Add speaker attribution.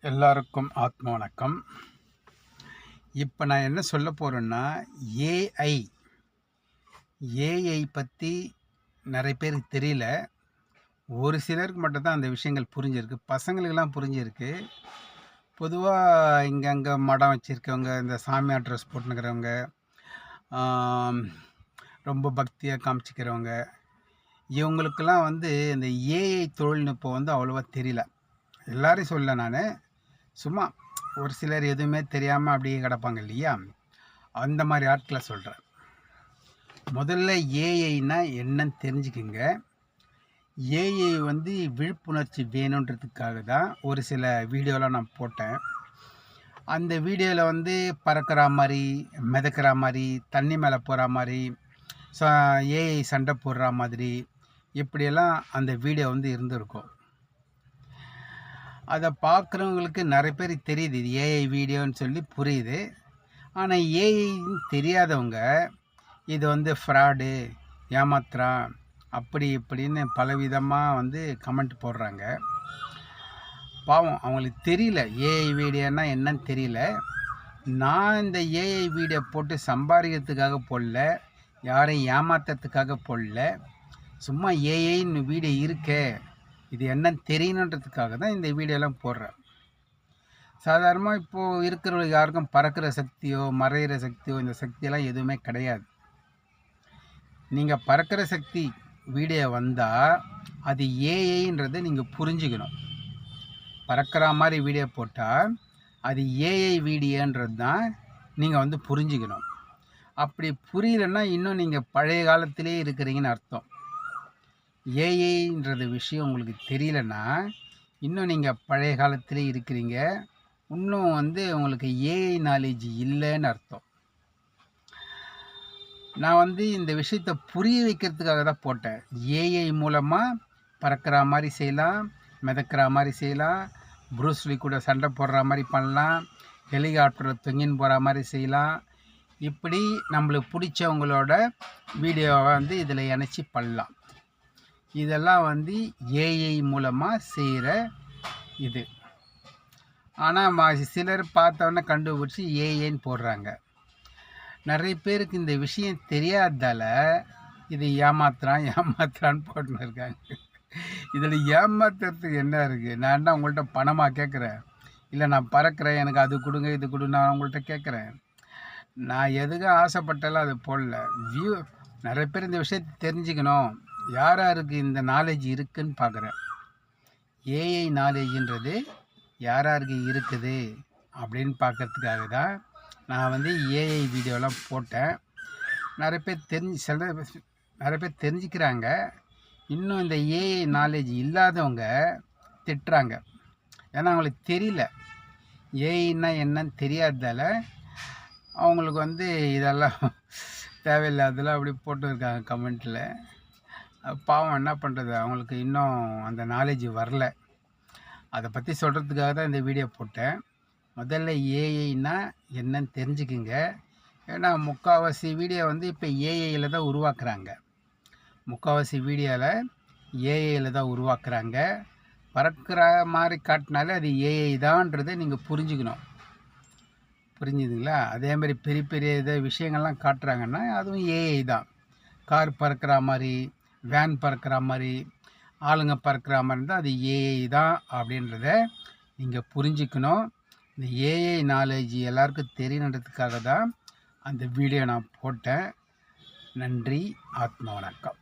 Speaker 1: எல்லாருக்கும் ஆத்ம வணக்கம். இப்போ நான் என்ன சொல்ல போகிறேன்னா, ஏஐ ஏஐ பற்றி நிறைய பேருக்கு தெரியல. ஒரு சிலருக்கு மட்டும்தான் அந்த விஷயங்கள் புரிஞ்சிருக்கு. பசங்களுக்கெல்லாம் புரிஞ்சிருக்கு. பொதுவாக இங்கே மடம் வச்சுருக்கவங்க, இந்த சாமியார் ட்ரெஸ் போட்டுனுக்கிறவங்க, ரொம்ப பக்தியாக காமிச்சிக்கிறவங்க, இவங்களுக்கெல்லாம் இந்த ஏஐ தொழில்நுட்பம் அவ்வளோவா தெரியல. எல்லாரையும் சொல்ல நான் சும்மா ஒரு சிலர் எதுவுமே தெரியாமல் அப்படியே கிடப்பாங்க இல்லையா, அந்த மாதிரி ஆட்களை சொல்கிறேன். முதல்ல ஏஐனா என்னன்னு தெரிஞ்சுக்குங்க. ஏஐ விழிப்புணர்ச்சி வேணுன்றதுக்காக தான் ஒரு சில வீடியோலாம் நான் போட்டேன். அந்த வீடியோவில் பறக்கிற மாதிரி, மிதக்கிற மாதிரி, தண்ணி மேலே போகிற மாதிரி, ஏஐ சண்டை போடுற மாதிரி, இப்படியெல்லாம் அந்த வீடியோ இருந்திருக்கும். அதை பார்க்குறவங்களுக்கு நிறைய பேர் தெரியுது, இது ஏஐ வீடியோன்னு சொல்லி புரியுது. ஆனால் ஏஐன்னு தெரியாதவங்க இது ஃப்ராடு, ஏமாத்துறான், அப்படி இப்படின்னு பலவிதமாக கமெண்ட் போடுறாங்க. பாவம், அவங்களுக்கு தெரியல ஏஐ வீடியோன்னா என்னன்னு தெரியல. நான் இந்த ஏஐ வீடியோ போட்டு சம்பாதிக்கிறதுக்காக போடல, யாரையும் ஏமாத்துறதுக்காக போடல. சும்மா ஏஐன்னு வீடியோ இருக்கே, இது என்னன்னு தெரியணுன்றதுக்காக தான் இந்த வீடியோலாம் போடுறேன். சாதாரணமாக இப்போது இருக்கிறவங்களுக்கு யாருக்கும் பறக்கிற சக்தியோ மறைகிற சக்தியோ இந்த சக்தியெல்லாம் எதுவுமே கிடையாது. நீங்கள் பறக்கிற சக்தி வீடியோ வந்தால் அது ஏஐன்றதை நீங்கள் புரிஞ்சுக்கணும். பறக்கிற மாதிரி வீடியோ போட்டால் அது ஏஐ வீடியோன்றது தான் நீங்கள் புரிஞ்சுக்கணும். அப்படி புரியலைன்னா இன்னும் நீங்கள் பழைய காலத்திலே இருக்கிறீங்கன்னு அர்த்தம். ஏஐன்றது விஷயம் உங்களுக்கு தெரியலன்னா இன்னும் நீங்கள் பழைய காலத்திலே இருக்கிறீங்க. இன்னும் உங்களுக்கு ஏஐ நாலேஜ் இல்லைன்னு அர்த்தம். நான் இந்த விஷயத்தை புரிய வைக்கிறதுக்காக தான் போட்டேன். ஏஐ மூலமாக பறக்கிற மாதிரி செய்யலாம், மிதக்கிற மாதிரி செய்யலாம், ப்ரூஸ்லி கூட சண்டை போடுற மாதிரி பண்ணலாம், ஹெலிகாப்டரில் தொங்கின்னு போகிற மாதிரி செய்யலாம். இப்படி நம்மளுக்கு பிடிச்சவங்களோட வீடியோவை இதில் இணைச்சி பண்ணலாம். இதெல்லாம் ஏஐ மூலமாக செய்கிற இது. ஆனால் சிலர் பார்த்தோன்னே கண்டுபிடிச்சி ஏஐன்னு போடுறாங்க. நிறைய பேருக்கு இந்த விஷயம் தெரியாததால் இது ஏமாத்துறான்னு போட்டுன்னு இருக்காங்க. இதில் ஏமாத்துறதுக்கு என்ன இருக்குது? நான் என்ன உங்கள்கிட்ட பணமாக கேட்குறேன்? இல்லை நான் பறக்கிறேன், எனக்கு அது கொடுங்க இது கொடுங்க நான் உங்கள்கிட்ட கேட்குறேன். நான் எதுக்கும் ஆசைப்பட்டாலும் அது போடல. நிறைய பேர் இந்த விஷயத்தை தெரிஞ்சுக்கணும், யாருக்கு இந்த நாலேஜ் இருக்குதுன்னு பார்க்குறேன். ஏஐ நாலேஜுன்றது யாருக்கு இருக்குது அப்படின்னு பார்க்கறதுக்காக தான் நான் ஏஐ வீடியோலாம் போட்டேன். நிறைய பேர் தெரிஞ்சுக்கிறாங்க. இன்னும் இந்த ஏஐ நாலேஜ் இல்லாதவங்க திட்டுறாங்க. ஏன்னா அவங்களுக்கு தெரியல, ஏஐன்னா என்னன்னு தெரியாததால் அவங்களுக்கு இதெல்லாம் தேவையில்லாதெல்லாம் அப்படி போட்டுருக்காங்க கமெண்ட்டில். பாவம், என்ன பண்ணுறது, அவங்களுக்கு இன்னும் அந்த நாலேஜ் வரல. அதை பற்றி சொல்கிறதுக்காக தான் இந்த வீடியோ போட்டேன். முதல்ல ஏஐனா என்னன்னு தெரிஞ்சுக்குங்க. ஏன்னா முக்கால்வாசி வீடியோ இப்போ ஏஐயில் தான் உருவாக்குறாங்க. முக்கால்வாசி வீடியோவில் ஏஐயில் தான் உருவாக்குறாங்க. பறக்கிற மாதிரி காட்டினாலே அது ஏஐ தான்றதை நீங்கள் புரிஞ்சுக்கணும். புரிஞ்சுதுங்களா? அதேமாதிரி பெரிய பெரிய விஷயங்கள்லாம் காட்டுறாங்கன்னா அதுவும் ஏஐ தான். கார் பறக்கிற மாதிரி, வேன் பறக்கிற மாதிரி, ஆளுங்க பறக்கிற மாதிரி இருந்தால் அது ஏஐ தான் அப்படின்றத நீங்கள் புரிஞ்சுக்கணும். இந்த ஏஐ நாலேஜ் எல்லாருக்கும் தெரியணுன்றதுக்காக தான் அந்த வீடியோ நான் போட்டேன். நன்றி, ஆத்ம வணக்கம்.